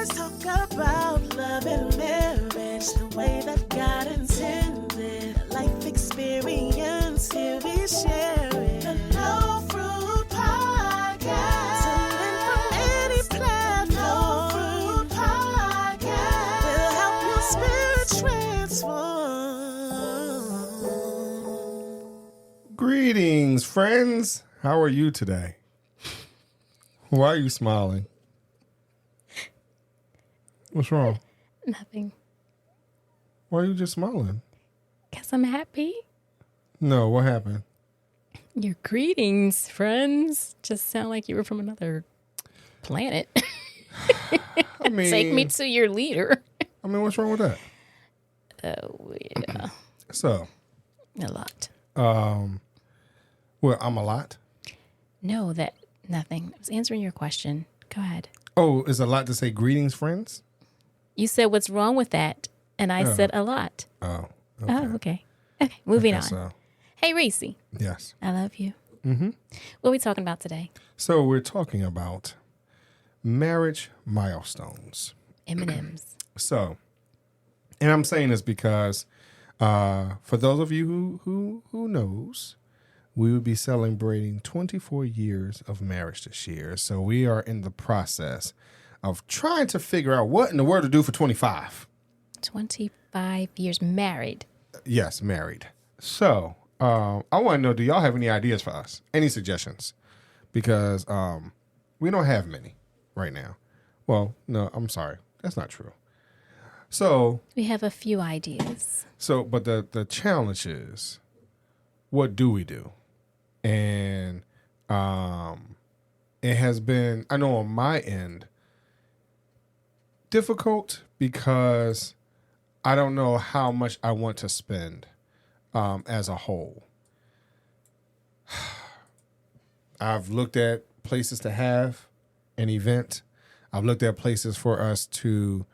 Let's talk about love and marriage the way that God intended. Life experience, here we share it. The No Fruit Podcast. Tune in from any platform. No Fruit Podcast will help your spirit transform. Greetings, friends. How are you today? Why are you smiling? What's wrong? Nothing. Why are you just smiling? Because I'm happy. No, what happened? Your greetings, friends. Just sound like you were from another planet. I mean, Take me to your leader. I mean, what's wrong with that? Oh, yeah. So, A lot. well, I'm a lot. No, nothing. I was answering your question. Go ahead. Oh, is a lot to say greetings, friends? You said what's wrong with that, and I said a lot. Oh, Oh, okay. Okay, moving on. So, Hey, Reese. yes. I love you. Mm-hmm. What are we talking about today? So we're talking about marriage milestones. M&M's. So, and I'm saying this because for those of you who knows, we will be celebrating 24 years of marriage this year. So we are in the process of trying to figure out what in the world to do for 25. 25 years married. Yes, married. So I want to know, do y'all have any ideas for us? Any suggestions? Because we don't have many right now. Well, no, I'm sorry. That's not true. So We have a few ideas. but the challenge is, what do we do? And it has been, I know on my end, difficult because I don't know how much I want to spend as a whole. I've looked at places to have an event. I've looked at places for us to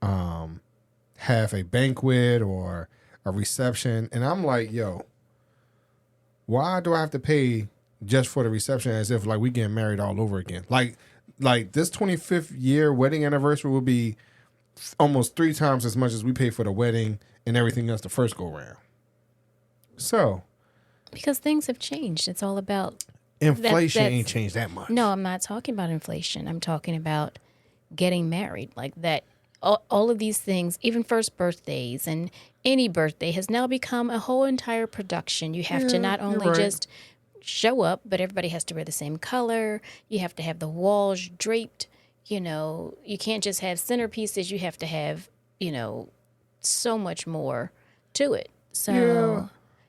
have a banquet or a reception. And I'm like, yo, why do I have to pay just for the reception as if like we getting married all over again? Like this 25th year wedding anniversary will be almost 3 times as much as we pay for the wedding and everything else the first go round. So, Because things have changed. It's all about inflation that's- ain't changed that much. No, I'm not talking about inflation. I'm talking about getting married. Like that, all of these things, even first birthdays and any birthday has now become a whole entire production. You have to not you're only right. just show up, but everybody has to wear the same color. You have to have the walls draped. You know, you can't just have centerpieces. You have to have, so much more to it. So Yeah.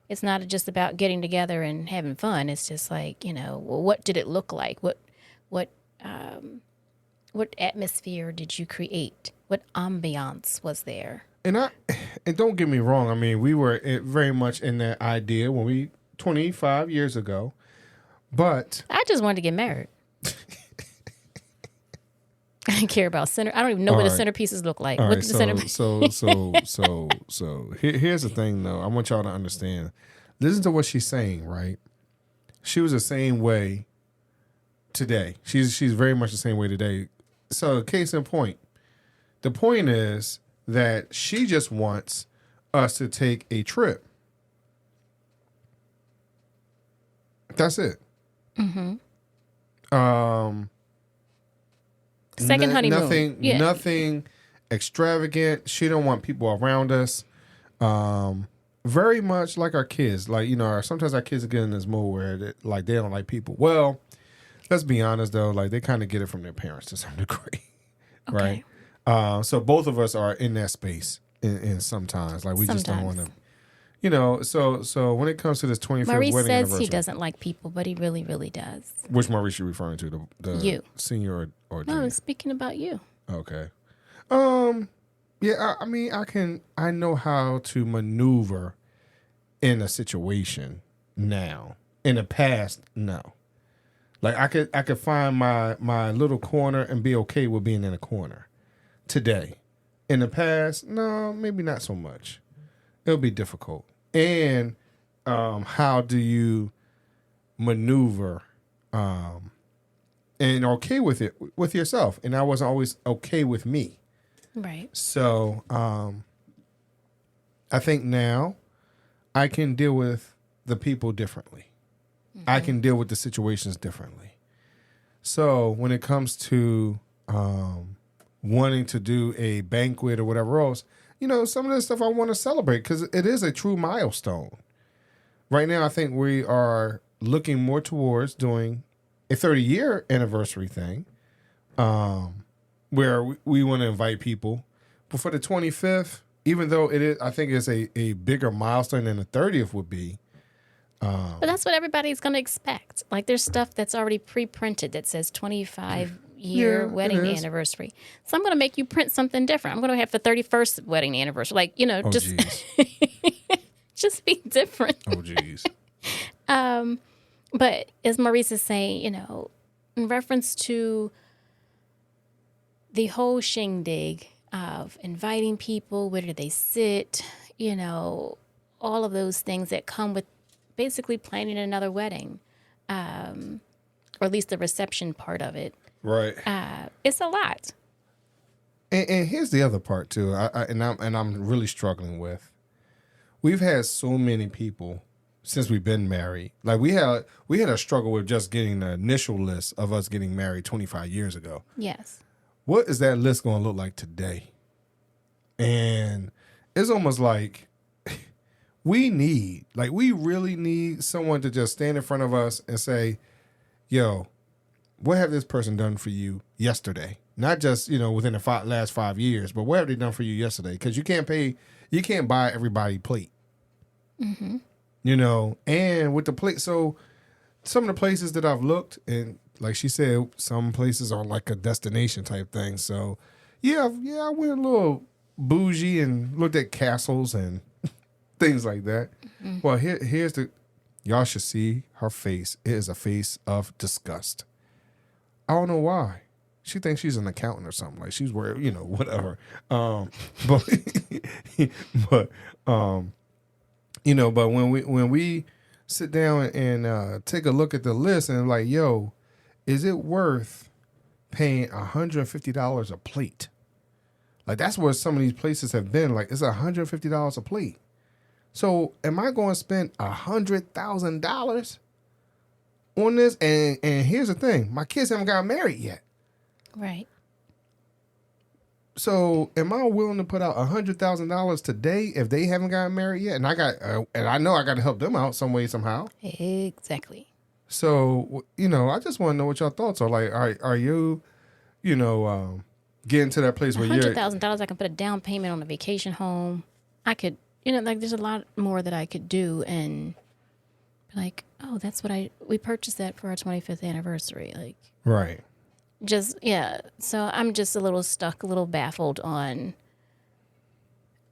it's not just about getting together and having fun. It's just like, well, what did it look like? What atmosphere did you create? What ambiance was there? And don't get me wrong. I mean, we were very much in that idea when 25 years ago, but I just wanted to get married. I didn't care about center. I don't even know what the centerpieces look like. all What right. did the center? So here's the thing, though. I want y'all to understand. Listen to what she's saying, right? She was the same way today. She's very much the same way today. So case in point, the point is that she just wants us to take a trip. That's it. Mm-hmm. Second honeymoon. Nothing extravagant. She don't want people around us. Very much like our kids. Like, sometimes our kids get in this mode where they don't like people. Well, let's be honest though, like they kind of get it from their parents to some degree. Okay. Right? So both of us are in that space in sometimes. Like we just don't want to, so when it comes to this 25th Maurice wedding says anniversary. he doesn't like people, but he really, really does. Which Maurice you referring to? The You. Senior or No, junior? I'm speaking about you. Okay. Yeah, I mean, I know how to maneuver in a situation now. In the past, no. Like I could find my little corner and be okay with being in a corner today. In the past, no, maybe not so much. It'll be difficult. And how do you maneuver and okay with it with yourself. And I wasn't always okay with me. Right. So I think now I can deal with the people differently. I can deal with the situations differently. So when it comes to wanting to do a banquet or whatever else, some of this stuff I want to celebrate because it is a true milestone. Right now, I think we are looking more towards doing a 30-year anniversary thing where we want to invite people. But for the 25th, even though it is, I think it's a bigger milestone than the 30th would be. But that's what everybody's going to expect. Like there's stuff that's already pre-printed that says 25-year wedding anniversary. So I'm going to make you print something different. I'm going to have the 31st wedding anniversary. Like, just just be different. Oh, geez. But as Maurice is saying, in reference to the whole shindig of inviting people, where do they sit, all of those things that come with basically planning another wedding, or at least the reception part of it. Right. It's a lot. And here's the other part too. I'm really struggling with. We've had so many people since we've been married. Like we had a struggle with just getting the initial list of us getting married 25 years ago. Yes. What is that list going to look like today? And it's almost like we really need someone to just stand in front of us and say, yo, what have this person done for you yesterday? Not just, within the last 5 years, but what have they done for you yesterday? Because you can't buy everybody plate. Mm-hmm. And with the plate, so some of the places that I've looked, and like she said, some places are like a destination type thing. So yeah, I went a little bougie and looked at castles and things like that. Mm-hmm. Well, here's y'all should see her face. It is a face of disgust. I don't know why. She thinks she's an accountant or something. Like she's wearing, whatever. But when we sit down and take a look at the list and like, yo, is it worth paying $150 a plate? Like that's where some of these places have been. Like it's $150 a plate. So am I going to spend $100,000 on this? And here's the thing: my kids haven't got married yet. Right. So am I willing to put out $100,000 today if they haven't gotten married yet? And I know I got to help them out some way somehow. Exactly. So I just want to know what your thoughts are. Like, are you, getting to that place where you're $100,000? I can put a down payment on a vacation home. I could. There's a lot more that I could do and be like, oh, that's what we purchased that for our 25th anniversary. Like, right. Just, yeah. So I'm just a little stuck, a little baffled on,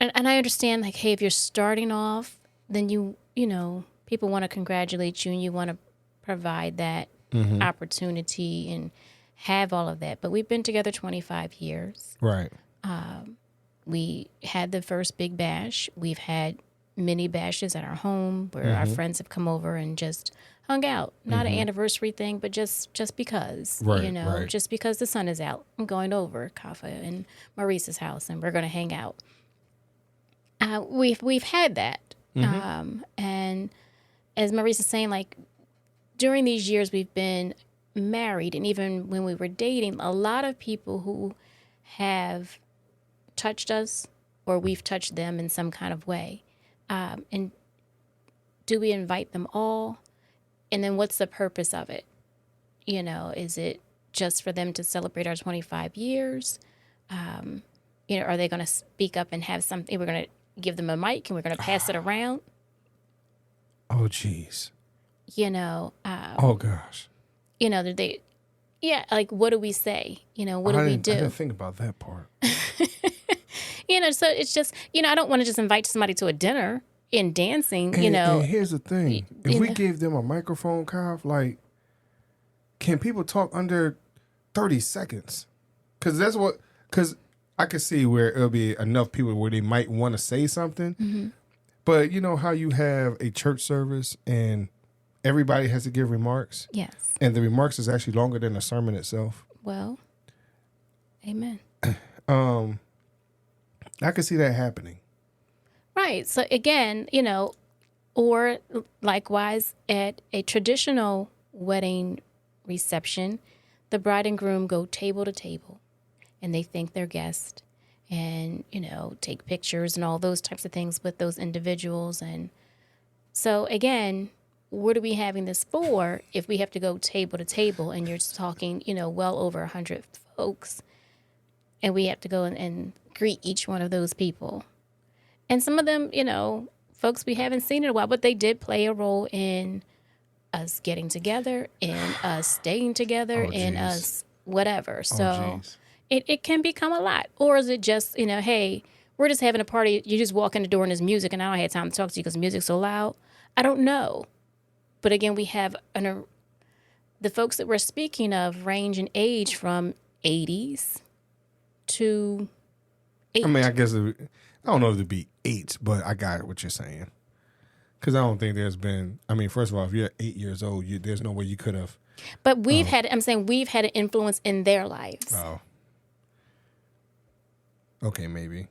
and I understand like, hey, if you're starting off, then people want to congratulate you and you want to provide that opportunity and have all of that. But we've been together 25 years. Right. We had the first big bash. We've had mini bashes at our home where our friends have come over and just hung out. Not an anniversary thing, but just because, right. Just because the sun is out. I'm going over Kafa and Maurice's house and we're going to hang out. We've had that. And as Maurice is saying, like during these years we've been married and even when we were dating, a lot of people who have touched us or we've touched them in some kind of way. And do we invite them all? And then what's the purpose of it? Is it just for them to celebrate our 25 years? Are they going to speak up and have something? We're going to give them a mic and we're going to pass it around? Oh, geez. Oh, gosh. Like, what do we say? What do we do? I didn't think about that part. So it's just, I don't want to just invite somebody to a dinner and dancing, And here's the thing. If we gave them a microphone, Kyle, like, can people talk under 30 seconds? Because I could see where it'll be enough people where they might want to say something. Mm-hmm. But you know how you have a church service and everybody has to give remarks. Yes. And the remarks is actually longer than the sermon itself. Well, amen. I can see that happening. Right. So again, or likewise at a traditional wedding reception, the bride and groom go table to table and they thank their guest and, take pictures and all those types of things with those individuals. And so again, what are we having this for if we have to go table to table and you're just talking, well over 100 folks and we have to go and greet each one of those people. And some of them, folks we haven't seen in a while, but they did play a role in us getting together, in us staying together, in us whatever. So it can become a lot. Or is it just, hey, we're just having a party. You just walk in the door and there's music and I don't have time to talk to you because the music's so loud. I don't know. But again, we have the folks that we're speaking of range in age from 80s to 8. I mean, I guess, I don't know if it'd be 8, but I got what you're saying. Because I don't think there's been, first of all, if you're 8 years old, there's no way you could have. But we've had an influence in their lives. Oh. Okay, maybe.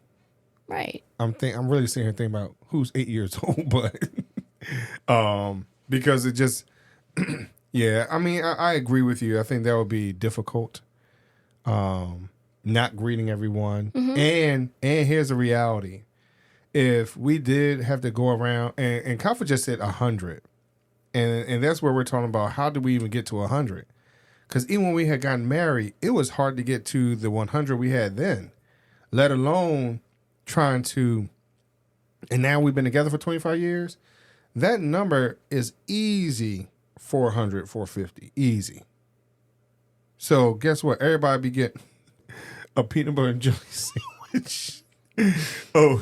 Right. I'm really sitting here thinking about who's 8 years old, but because it just, yeah, I agree with you. I think that would be difficult. Not greeting everyone. Mm-hmm. And here's the reality. If we did have to go around, and Kafa just said 100, and that's where we're talking about how do we even get to 100? Because even when we had gotten married, it was hard to get to the 100 we had then, let alone trying to, and now we've been together for 25 years. That number is easy 400, 450, easy. So guess what? Everybody be getting a peanut butter and jelly sandwich. Oh,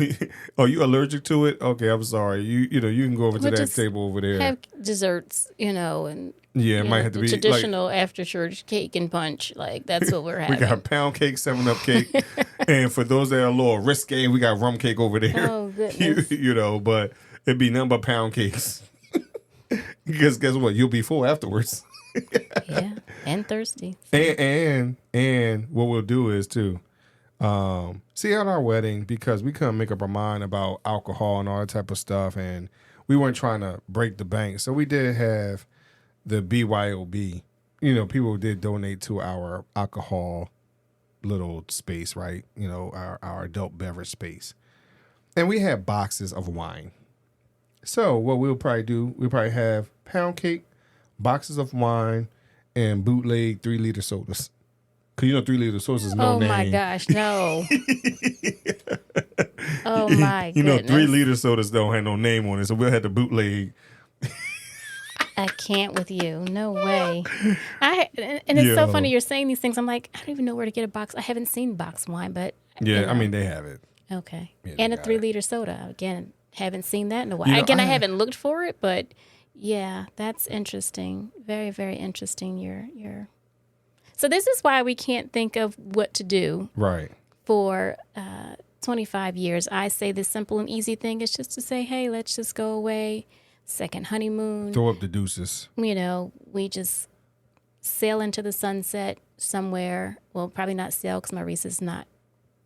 you allergic to it? Okay, I'm sorry. You can go over to that table over there. Have desserts, and yeah, it might have to be traditional after church cake and punch. Like that's what we're having. We got pound cake, 7-Up cake, and for those that are a little risque, we got rum cake over there. Oh goodness. But it'd be nothing but pound cakes. Because guess what? You'll be full afterwards. Yeah, and thirsty. And what we'll do is too. See at our wedding, because we couldn't make up our mind about alcohol and all that type of stuff, and we weren't trying to break the bank, so we did have the BYOB. People did donate to our alcohol little space, right? Our adult beverage space, and we had boxes of wine. So what we'll probably do, we'll probably have pound cake, boxes of wine, and bootleg 3-liter sodas. Because 3-liter sodas is no name. Oh, my gosh, no. Oh, my goodness. 3-liter sodas don't have no name on it, so we'll have to bootleg. I can't with you. No way. And it's so funny you're saying these things. I'm like, I don't even know where to get a box. I haven't seen box wine, but. Yeah, they have it. Okay. Yeah, and a 3-liter soda. Again, haven't seen that in a while. I haven't looked for it, but yeah, that's interesting. Very, very interesting. You're. So this is why we can't think of what to do. Right. For 25 years. I say the simple and easy thing is just to say, hey, let's just go away. Second honeymoon. Throw up the deuces. We just sail into the sunset somewhere. Well, probably not sail because Maurice not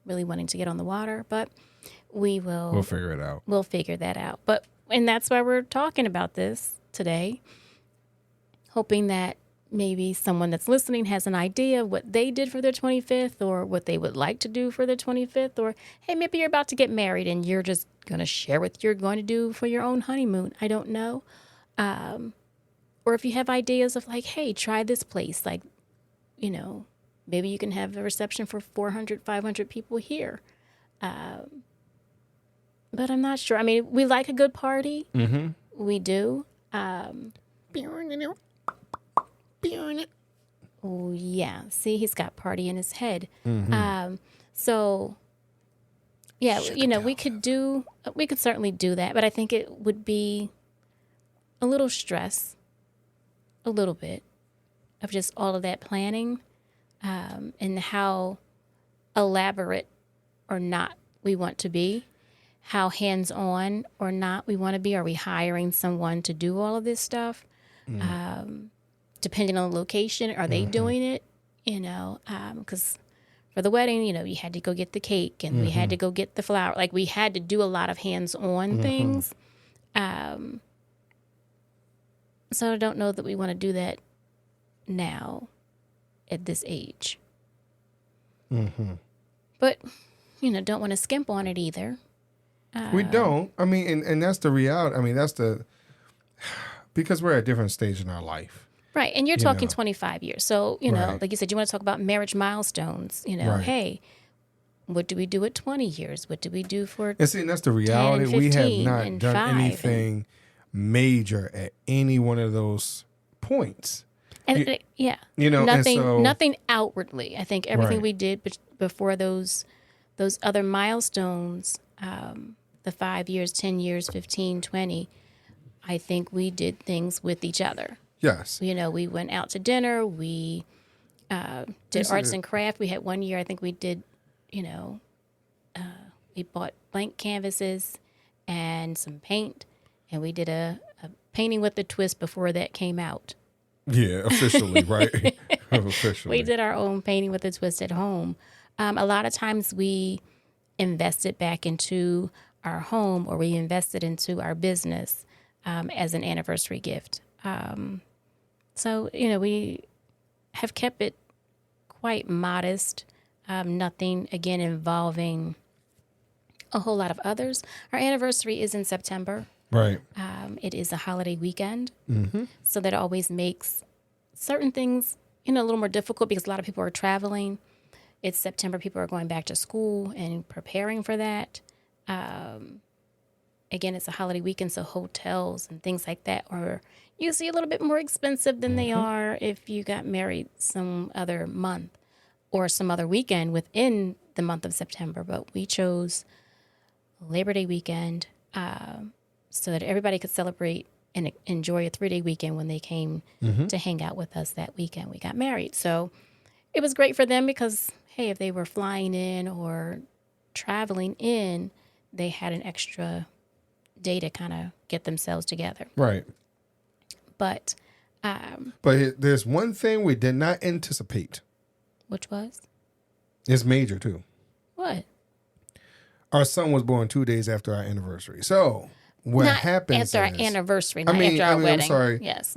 really wanting to get on the water, but we'll figure it out. We'll figure that out. And that's why we're talking about this today, hoping that maybe someone that's listening has an idea of what they did for their 25th or what they would like to do for their 25th. Or, hey, maybe you're about to get married and you're just going to share what you're going to do for your own honeymoon. I don't know. Or if you have ideas of like, hey, try this place. Like, maybe you can have a reception for 400, 500 people here. But I'm not sure. We like a good party. Mm-hmm. We do. Oh, yeah. See, he's got party in his head. Mm-hmm. So, yeah, we could certainly do that, but I think it would be a little stress, a little bit of just all of that planning, and how elaborate or not we want to be, how hands-on or not we want to be. Are we hiring someone to do all of this stuff? Depending on the location, are they doing it? Because for the wedding, you had to go get the cake and we had to go get the flower. Like we had to do a lot of hands-on things. So I don't know that we want to do that now at this age. But, don't want to skimp on it either. We don't. I mean, and that's the reality. I mean, because we're at a different stage in our life. Right. And you're talking 25 years. So, like you said, you want to talk about marriage milestones. Right. Hey, what do we do at 20 years? What do we do for And see, that's the reality. 10 and 15 we have not and done 5 anything major at any one of those points. And nothing, and so, nothing outwardly. I think everything Right. we did before those other milestones, the 5 years, 10 years, 15, 20, I think we did things with each other. Yes. We went out to dinner. We did arts and craft. We had one year, I think we did, we bought blank canvases and some paint, and we did a painting with a twist before that came out. Yeah, officially, right? Officially. We did our own painting with a twist at home. A lot of times we invested back into our home or we invested into our business as an anniversary gift. So, we have kept it quite modest. Nothing, again, involving a whole lot of others. Our anniversary is in September. Right. It is a holiday weekend. So that always makes certain things, a little more difficult because a lot of people are traveling. It's September. People are going back to school and preparing for that. Again, it's a holiday weekend, so hotels and things like that are usually a little bit more expensive than they are if you got married some other month or some other weekend within the month of September. But we chose Labor Day weekend so that everybody could celebrate and enjoy a 3-day weekend when they came to hang out with us that weekend. We got married. So it was great for them because, hey, if they were flying in or traveling in, they had an extra day to kind of get themselves together. Right. But there's one thing we did not anticipate. which was? It's major too. What? Our son was born 2 days after our anniversary. So what Not happens after our anniversary, not after our wedding. I'm sorry. Yes.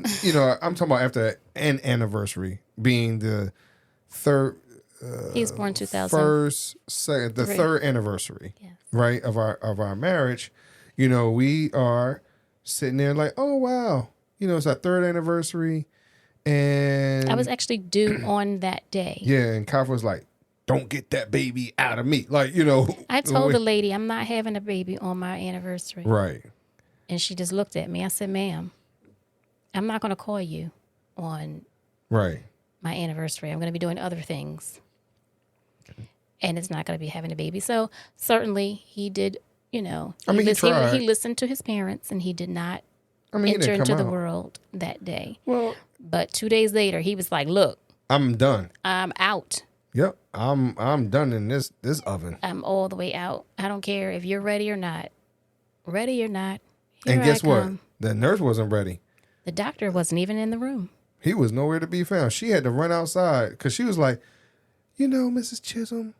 I'm talking about after an anniversary being the third. He was born 2000. The third anniversary, Yes. right, of our marriage. We are sitting there like, oh wow, it's our third anniversary, and I was actually due on that day. Yeah, and Kaf was like, don't get that baby out of me, like I told the lady I'm not having a baby on my anniversary, right, and she just looked at me. I said, "Ma'am, I'm not going to call you on right my anniversary. I'm going to be doing other things." And it's not going to be having a baby. So certainly he did, he tried. He listened to his parents and he did not he enter didn't into come the out. world that day. Well, But 2 days later, he was like, look, I'm done. I'm out. Yep, I'm done in this oven. I'm all the way out. I don't care if you're ready or not. Ready or not. And here guess I what? come. The nurse wasn't ready. The doctor wasn't even in the room. He was nowhere to be found. She had to run outside because she was like, Mrs. Chisholm,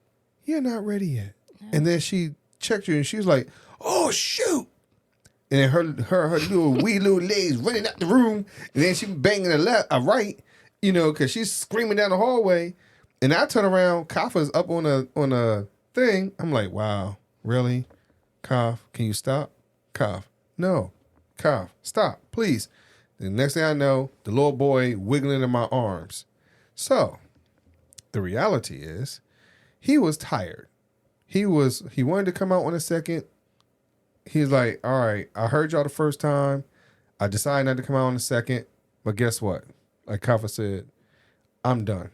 you're not ready yet. No. And then she checked you and she was like, oh, shoot. And then her little wee little legs running out the room. And then she banging a right, because she's screaming down the hallway. And I turn around, Kafa's up on a thing. I'm like, wow, really? Kaf, can you stop? Kaf, no. Kaf, stop, please. The next thing I know, the little boy wiggling in my arms. So the reality is he was tired. He wanted to come out on a second. He's like, all right, I heard y'all the first time. I decided not to come out on the second. But guess what? Like Kafa said, I'm done.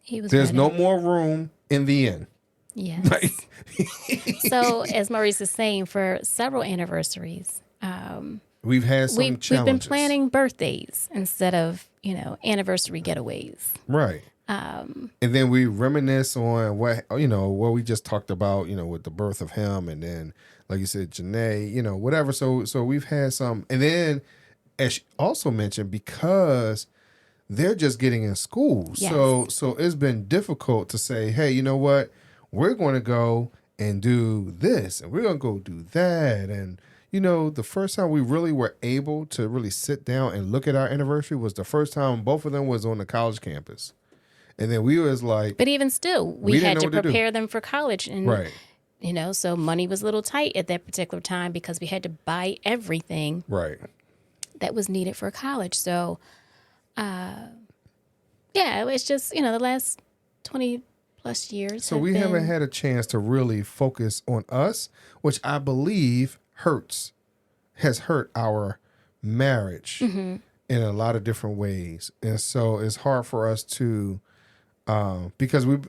There's ready. no more room in the inn. Yes. So as Maurice is saying, for several anniversaries, we've had some we've challenges. been planning birthdays instead of, anniversary getaways. Right. And then we reminisce on what we just talked about, with the birth of him. And then, like you said, Janae, whatever. So we've had some. And then as she also mentioned, because they're just getting in school. Yes. So it's been difficult to say, hey, you know what? We're going to go and do this and we're going to go do that. And, the first time we really were able to really sit down and look at our anniversary was the first time both of them was on the college campus. And then we was like, but even still, we didn't had know to what to do. prepare them for college. And, right, so money was a little tight at that particular time because we had to buy everything right. that was needed for college. So, it was just, the last 20 plus years. So we haven't had a chance to really focus on us, which I believe has hurt our marriage in a lot of different ways. And so it's hard for us to, because we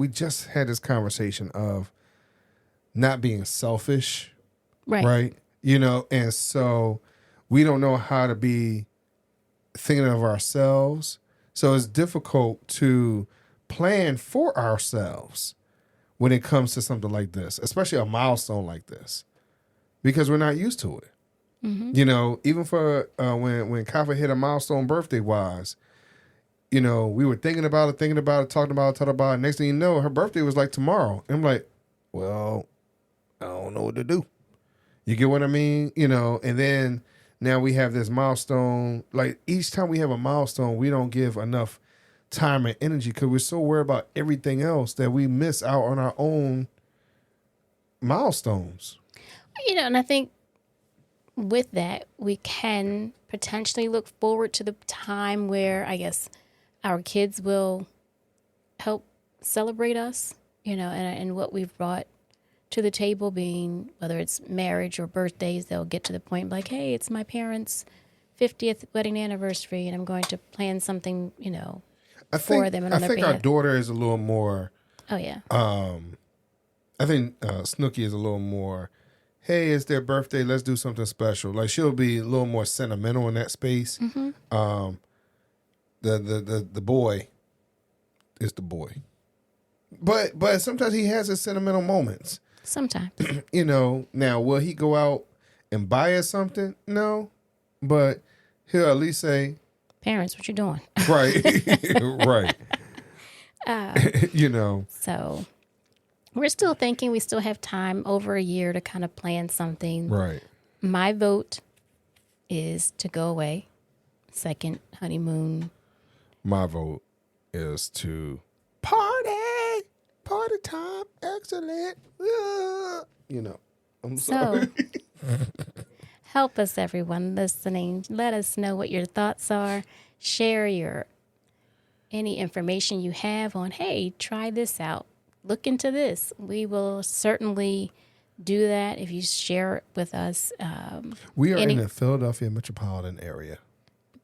just had this conversation of not being selfish, right? And so we don't know how to be thinking of ourselves. So it's difficult to plan for ourselves when it comes to something like this, especially a milestone like this, because we're not used to it. Even for when Kafa hit a milestone birthday wise, we were thinking about it, talking about it. Next thing you know, her birthday was like tomorrow. And I'm like, well, I don't know what to do. You get what I mean? And then now we have this milestone. Like each time we have a milestone, we don't give enough time and energy because we're so worried about everything else that we miss out on our own milestones. And I think with that, we can potentially look forward to the time where I guess our kids will help celebrate us, and what we've brought to the table, being whether it's marriage or birthdays. They'll get to the point like, hey, it's my parents' 50th wedding anniversary, and I'm going to plan something, for them and on their I think behalf. our daughter is a little more. Oh yeah. I think Snooki is a little more. Hey, it's their birthday. Let's do something special. Like she'll be a little more sentimental in that space. The boy is the boy, but sometimes he has his sentimental moments. Sometimes. Now will he go out and buy us something? No, but he'll at least say, "Parents, what you doing?" Right, right. So we're still thinking we still have time over a year to kind of plan something. Right. My vote is to go away. Second honeymoon. My vote is to party time, excellent. I'm sorry. Help us, everyone listening. Let us know what your thoughts are. Share any information you have on, hey, try this out. Look into this. We will certainly do that if you share it with us. We are in the Philadelphia metropolitan area.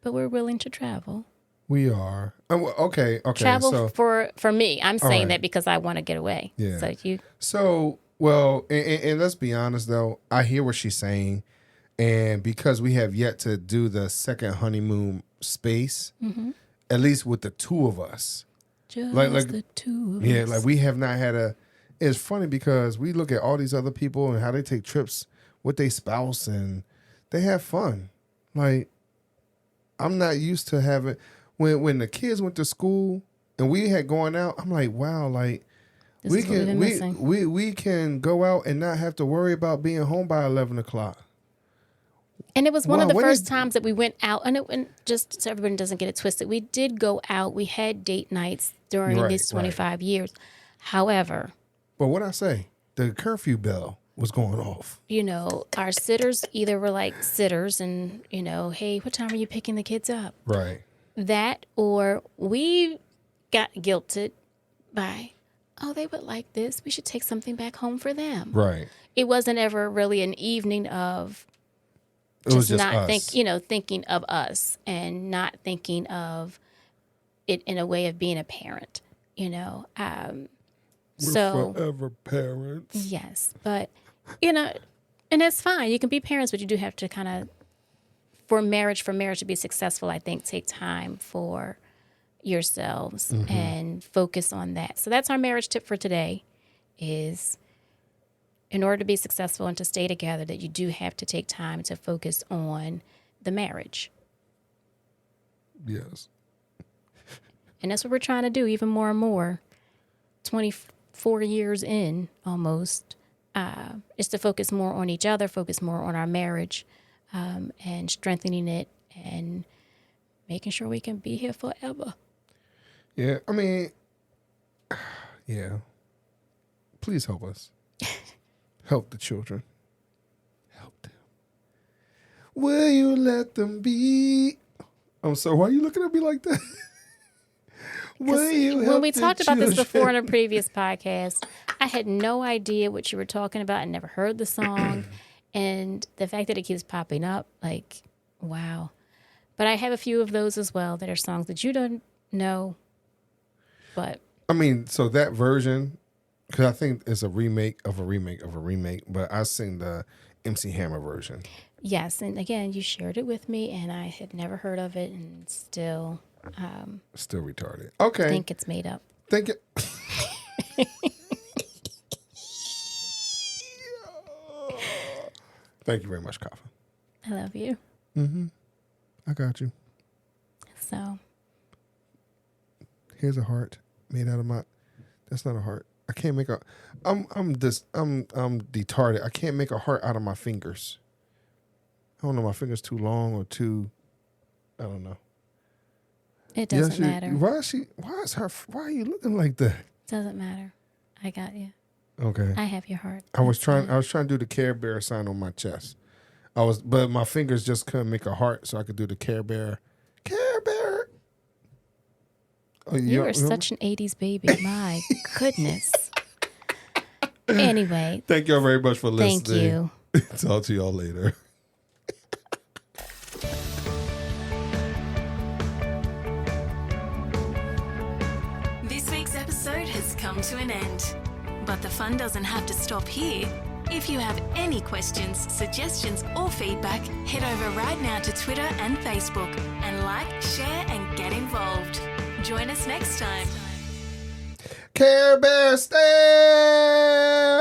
But we're willing to travel. We are. Okay. Travel for me. I'm saying right. that because I want to get away. Yeah. So and let's be honest, though. I hear what she's saying. And because we have yet to do the second honeymoon space, at least with the two of us. Just like the two of us. Yeah, like we have not had it's funny because we look at all these other people and how they take trips with their spouse and they have fun. Like, I'm not used to having, when the kids went to school and we had going out, I'm like, wow, like we can go out and not have to worry about being home by 11 o'clock. And it was one of the first times that we went out, and just so everyone doesn't get it twisted, we did go out. We had date nights during these 25 years. However, but what I say, the curfew bell was going off. Our sitters either were like sitters and, hey, what time are you picking the kids up? Right. That, or we got guilted by, oh, they would like this. We should take something back home for them. Right. It wasn't ever really an evening of just not us. Thinking of us and not thinking of it in a way of being a parent, We're so forever parents. yes, but and that's fine. You can be parents, but you do have to kind of, for marriage to be successful, I think, take time for yourselves and focus on that. So that's our marriage tip for today is, in order to be successful and to stay together, that you do have to take time to focus on the marriage Yes. And that's what we're trying to do even more and more. 24 years in almost, is to focus more on each other, focus more on our marriage, and strengthening it and making sure we can be here forever. Yeah, I mean, yeah. Please help us. Help the children. Help them. Will you let them be? I'm sorry, why are you looking at me like that? Will you When help we the talked about this children? before in a previous podcast, I had no idea what you were talking about. I never heard the song. And the fact that it keeps popping up, like, wow. But I have a few of those as well that are songs that you don't know. But I mean, so that version, because I think it's a remake of a remake of a remake, but I sing the MC Hammer version. yes, and again, you shared it with me, and I had never heard of it, and still Still retarded. Okay. think it's made up. Thank you. Thank you very much, Kafa. I love you. I got you. So Here's a heart made out of my. That's not a heart. I can't make a. I'm retarded. I can't make a heart out of my fingers. I don't know. My fingers too long or too. I don't know. it doesn't Yes, matter. Why are you looking like that? Doesn't matter. I got you. Okay. I have your heart. I was That's trying to do the Care Bear sign on my chest. But my fingers just couldn't make a heart, so I could do the Care Bear. Care Bear. Oh, You are such an 80s baby. My goodness. Anyway, Thank y'all very much for listening. thank you. Talk to y'all later. This week's episode has come to an end. But the fun doesn't have to stop here. If you have any questions, suggestions, or feedback, head over right now to Twitter and Facebook and like, share, and get involved. Join us next time. Care Bear stand.